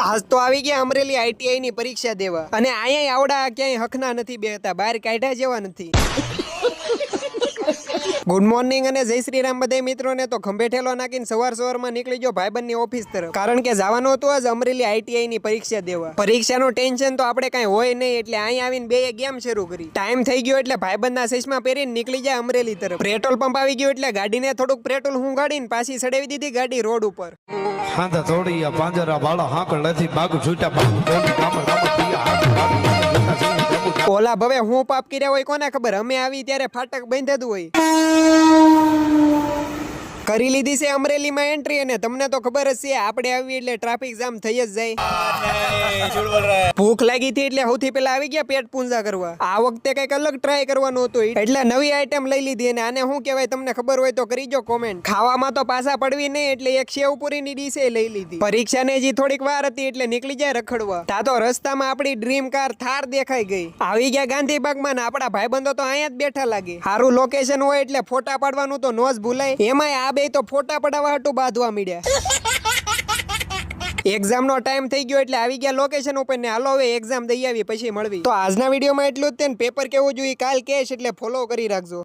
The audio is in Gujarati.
આજ તો આવી ગયા અમરેલી આઈટીઆઈ ની પરીક્ષા દેવા અને અહીંયા આવડા ક્યાંય હકના નથી બેહતા, બહાર કાઢ્યા જેવા નથી. ગુડ મોર્નિંગ અને જય શ્રી રામ બધા મિત્રોને. તો ખંભે ઠેલો નાખીને સવારમાં નીકળી ગયો ભાઈબંધની ઓફિસ તરફ, કારણ કે જવાનું હતું આજ અમરેલી આઈટીઆઈ ની પરીક્ષા દેવા. પરીક્ષાનું ટેન્શન તો આપણે કઈ હોય નહીં, એટલે અહીં આવીને બે ગેમ શરૂ કરી. ટાઈમ થઈ ગયો એટલે ભાઈબંધના ચશ્મા પહેરીને નીકળી જાય અમરેલી તરફ. પેટ્રોલ પંપ આવી ગયો એટલે ગાડીને થોડુંક પેટ્રોલ હું ગાડીને પાછી ચડાવી દીધી ગાડી રોડ ઉપર. હાંધા થોડી આ પાંજરા વાળા હાકળ નથી બાગુ છૂટા બાગુ થોડી કામ ઓલા ભવે હું પાપ કર્યા હોય કોને ખબર. અમે આવી ત્યારે ફાટક બંધેલું હોય. કરી લીધી છે અમરેલીમાં એન્ટ્રી, અને તમને તો ખબર જ છે આપણે આવી એટલે ટ્રાફિક જામ થઈ જ જાય. ભૂખ લાગી હતી એટલે સૌથી પહેલા આવી ગયા પેટ પૂંજા કરવા. આ વખતે કઈક અલગ ટ્રાય કરવાનું હતું એટલે નવી આઈટમ લઈ લીધી. અને આને શું કહેવાય તમને ખબર હોય તો કરીજો કોમેન્ટ. ખાવામાં તો પાછા પડવી નહીં એટલે એક સેવપુરીની ડીશ લઈ લીધી. પરીક્ષાને હજી થોડીક વાર હતી એટલે નીકળી જાય રખડવા. તા તો રસ્તામાં આપણી ડ્રીમ કાર થાર દેખાઈ ગઈ. આવી ગયા ગાંધીબાગમાં ને આપણા ભાઈબંધો તો અહીંયા જ બેઠા લાગે. સારું લોકેશન હોય એટલે ફોટા પાડવાનું તો નો જ ભૂલાય. એમાંય આ બે તો ફોટા પડાવવા હાટું બાંધવા મળ્યા. એક્ઝામ નો ટાઈમ થઈ ગયો એટલે આવી ગયા લોકેશન ઉપર ને હાલો હવે એક્ઝામ દઈ આવી પછી મળવી. તો આજના વિડીયોમાં એટલું જ તે. પેપર કેવું જોઈએ કાલ કેશ એટલે ફોલો કરી રાખજો.